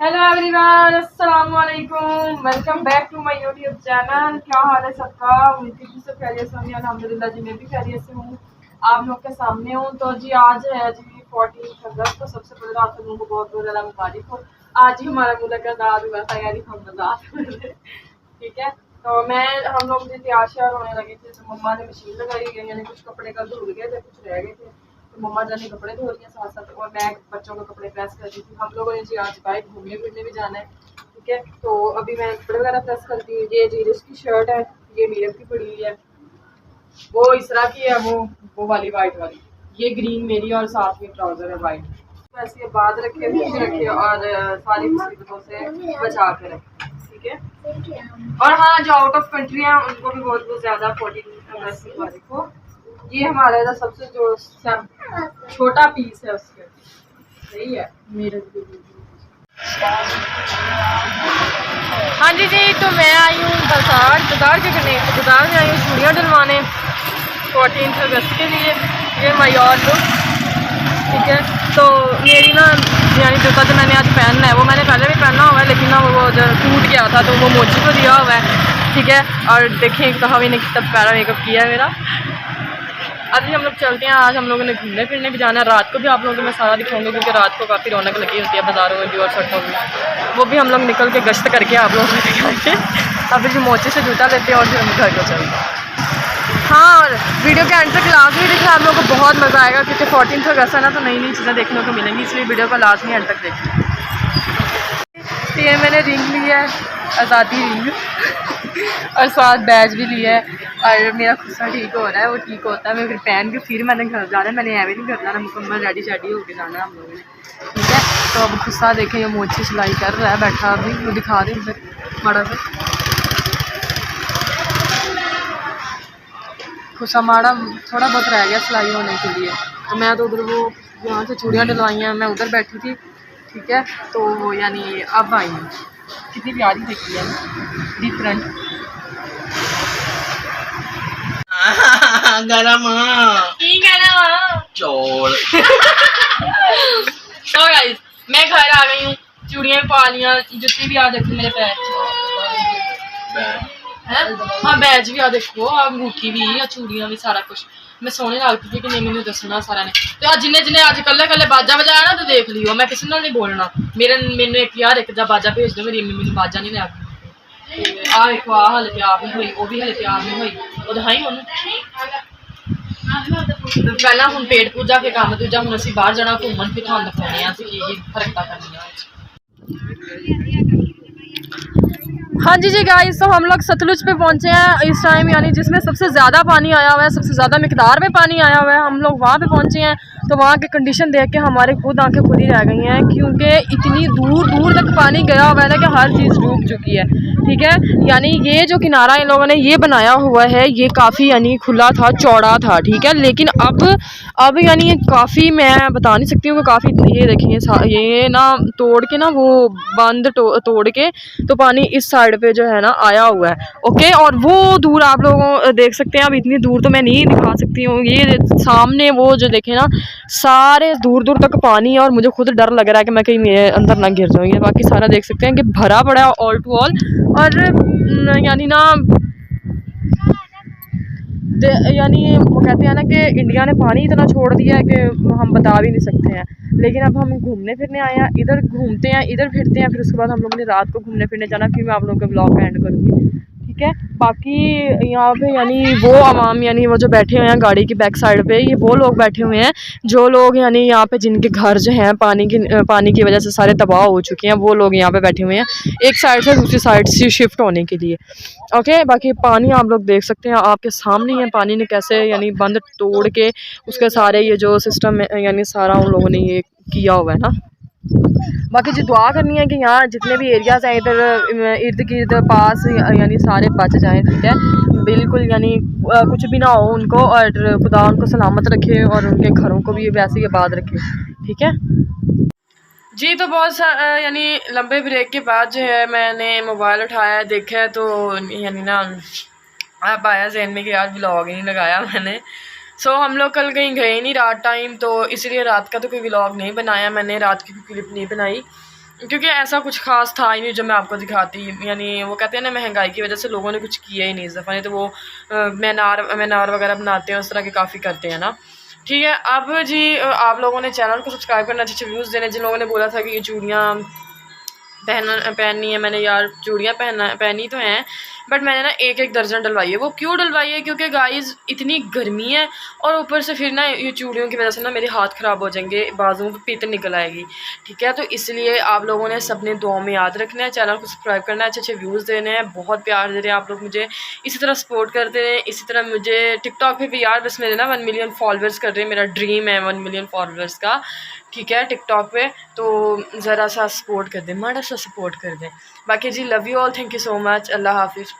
Hello everyone, अस्सलाम वालेकुम। Welcome back to my YouTube channel. क्या हाल है सबका? उम्मीद की सब खैरियत से होंगे। अल्हम्दुलिल्लाह जी, मैं भी खैरियत से हूँ, आप लोग के सामने हूँ। तो जी आज है जी 14 अगस्त। तो सबसे पहले आप लोगों को बहुत बहुत ज़्यादा मुबारक हो। आज ही हमारा मुलाकात हुआ था, यानी हम मजाक ठीक है। तो हम लोग जी तैयार श्यार होने लगे थे, तो मम्मा ने मशीन लगाई गई, यानी कुछ कपड़े कल धुल गए थे, कुछ रह गए थे, तो मम्मा जाने कपड़े धो रही हैं साथ साथ, और मैं बच्चों के कपड़े प्रेस कर रही थी। हम लोगों ने जी आज बाइक घूमने फिरने भी जाना है, ठीक है। तो अभी मैं कपड़े वगैरह प्रेस करती हूँ। ये जी इसकी शर्ट है, ये मीरम की पड़ी हुई है, वो इसरा की है, वो वाली वाइट वाली, ये ग्रीन मेरी, और साथ में ट्राउजर है वाइट। वैसे बाद रखे, खुश रखे, और सारी मुसीबतों से बचा के रखे, ठीक है। और हाँ, जो आउट ऑफ कंट्री है उनको भी बहुत बहुत ज़्यादा 14 अगस्त की मुबारक हो। ये हमारा जो सबसे जो छोटा पीस है उसके, सही है मेरे। हाँ जी जी, तो मैं आई हूँ बाजार के करने, तो बाजार में आई हूँ चूड़ियाँ डलवाने 14 अगस्त के लिए। ये माई और लुक, ठीक है। तो मेरी ना यानी जूता जो मैंने आज पहनना है वो मैंने पहले भी पहना हुआ है, लेकिन ना वो जो टूट गया था, तो वो मोची को दिया हुआ है, ठीक है। और देखें एक दफ़ा भी नहीं तब प्यारा मेकअप किया है मेरा। अभी हम लोग चलते हैं, आज हम लोगों ने घूमने फिरने भी जाना है। रात को भी आप लोगों को मैं सारा दिखाऊंगी, क्योंकि रात को काफ़ी रौनक लगी होती है बाज़ारों में भी और सड़कों में। वो भी हम लोग निकल के गश्त करके आप लोगों को दिखाएंगे। अभी जो मोची से जूता लेते हैं और फिर हम घर को चलते हैं। हाँ, और वीडियो के एंड तक लाजमी देखें, आप लोगों को बहुत मज़ा आएगा, क्योंकि 14 अगस्त है ना, तो नई नई चीज़ें देखने को मिलेंगी, इसलिए वीडियो को लाजमी एंड तक देखें। तो ये मैंने रिंग ली है, आज़ादी रिंग और साथ बैज भी लिया है, और मेरा गुस्सा ठीक हो रहा है, वो ठीक होता है मैं फिर पहन के फिर मैंने घर जाना है। मैंने ऐवे नहीं कर जाना, मुकम्मल रेडी शेडी होके जाना है हम लोगों ने, ठीक है। तो अब गुस्सा देखें, ये मोची सिलाई कर रहा है बैठा, अभी वो दिखा रही फिर माड़ा सा गुस्सा, माड़ा थोड़ा बहुत रह गया सिलाई होने के लिए। तो मैं तो उधर वो यहाँ से चूड़ियाँ डलवाई हैं, मैं उधर बैठी थी, ठीक है। तो यानी अब आई हूँ, कितनी प्यारी दिखती है डिफरेंट। गरम चौल। तो गाइस मैं घर आ गई हूँ, चूड़ियाँ भी पा लिया, जुत्ती भी आ देखो मेरे पैर है, हाँ बैज भी आ देखो, अंगूठी भी, चूड़ियाँ भी, सारा कुछ मैं सोने लगती थी कि नहीं मैंने दसना सारा ने। तो आज जिन्हें जिन्हें अज कल्ले कल्ले बाजा बजाया ना, तो देख लियो, मैं किसी ने नहीं बोलना। मैंने एक यार एक बाजा भेज दो, मेरी अम्मी मैंने बाजा नहीं लैती। आ देखो, आ हले तैयार नहीं हुई, वो भी हले तैयार नहीं हुई, वो दिखाई उन्होंने पहला हूँ पेट पूजा के काम, दूजा हूँ असी बाहर जाना घूमन, फिर थानू दिखाने हरकत करनी। हाँ जी जी गाइस, तो हम लोग सतलुज पे पहुंचे हैं इस टाइम, यानी जिसमें सबसे ज़्यादा पानी आया हुआ है, सबसे ज़्यादा मिकदार में पानी आया हुआ है। हम लोग वहाँ पे पहुंचे हैं, तो वहाँ की कंडीशन देख के हमारे खुद आंखें खुद ही रह गई हैं, क्योंकि इतनी दूर दूर तक पानी गया हुआ है ना कि हर चीज़ डूब चुकी है, ठीक है। यानी ये जो किनारा इन लोगों ने ये बनाया हुआ है, ये काफ़ी यानी खुला था, चौड़ा था, ठीक है। लेकिन अब यानी काफ़ी, मैं बता नहीं सकती हूँ कि काफ़ी, ये देखिए ये ना तोड़ के ना, वो बंद तोड़ के, तो पानी इस साइड पे जो है ना आया हुआ है, ओके। और वो दूर आप लोग देख सकते हैं, अब इतनी दूर तो मैं नहीं दिखा सकती हूँ, ये सामने वो जो देखे ना, सारे दूर दूर तक पानी है, और मुझे खुद डर लग रहा है कि मैं कहीं मेरे अंदर ना गिर जाऊँ। ये बाकी सारा देख सकते हैं कि भरा पड़ा है ऑल टू ऑल, और यानी ना यानी वो कहते हैं ना कि इंडिया ने पानी इतना छोड़ दिया है कि हम बता भी नहीं सकते हैं। लेकिन अब हम घूमने फिरने आए हैं, इधर घूमते हैं इधर फिरते हैं, फिर उसके बाद हम लोगों ने रात को घूमने फिरने जाना, फिर मैं आप लोगों के ब्लॉग का एंड करूँगी, ठीक है। बाकी यहाँ पे यानी वो आवाम, यानी वो जो बैठे हुए हैं गाड़ी की बैक साइड पे, ये वो लोग बैठे हुए हैं जो लोग यानी यहाँ पे जिनके घर जो हैं पानी की वजह से सारे तबाह हो चुके हैं, वो लोग यहाँ पे बैठे हुए हैं एक साइड से दूसरी साइड से शिफ्ट होने के लिए, ओके। बाकी पानी आप लोग देख सकते हैं, आपके सामने ही है पानी ने कैसे यानी बंद तोड़ के उसके सारे ये जो सिस्टम है यानी सारा उन लोगों ने ये किया हुआ है ना। बाकी जो दुआ करनी है कि यहाँ जितने भी एरियाज़ हैं इधर इर्द गिर्द पास यानी सारे बच जाएं, ठीक है, बिल्कुल, यानी कुछ भी ना हो उनको, और खुदा उनको सलामत रखे और उनके घरों को भी वैसे ही आबाद रखे, ठीक है जी। तो बहुत यानी लंबे ब्रेक के बाद जो है मैंने मोबाइल उठाया, देखा है, तो यानी ना अब आया जहन में कि यार व्लॉग ही नहीं लगाया मैंने। हम लोग कल कहीं गए नहीं रात टाइम, तो इसलिए रात का तो कोई व्लॉग नहीं बनाया मैंने, रात की क्लिप नहीं बनाई, क्योंकि ऐसा कुछ ख़ास था ही नहीं जो मैं आपको दिखाती। यानी वो कहते हैं ना, महंगाई की वजह से लोगों ने कुछ किया ही नहीं इस दफ़ा, नहीं तो वो मीनार वगैरह बनाते हैं, उस तरह के काफ़ी करते हैं ना। ठीक है, अब जी आप लोगों ने चैनल को सब्सक्राइब करना, अच्छे अच्छे व्यूज़ देने। जिन लोगों ने बोला था कि ये चूड़ियाँ पहननी है, मैंने यार चूड़ियाँ पहनी तो हैं, बट मैंने ना एक एक दर्जन डलवाई है। वो क्यों डलवाई है? क्योंकि गाइज़ इतनी गर्मी है, और ऊपर से फिर ना ये चूड़ियों की वजह से ना मेरे हाथ ख़राब हो जाएंगे, बाजुओं पे पित निकल आएगी। ठीक है, तो इसलिए आप लोगों ने सबने दुआ में याद रखना है, चैनल को सब्सक्राइब करना है, अच्छे अच्छे व्यूज़ देने हैं, बहुत प्यार दे रहे हैं आप लोग मुझे, इसी तरह सपोर्ट करते रहें। इसी तरह मुझे टिकटॉक पे भी यार बस मेरे ना 1 मिलियन फॉलोअर्स कर रहे हैं, मेरा ड्रीम है 1 मिलियन फॉलोअर्स का। ठीक है, टिकटॉक पे तो ज़रा सा सपोर्ट कर दें, माड़ा सा सपोर्ट कर दें। बाकी जी love you all, thank you so much, अल्लाह हाफिज़।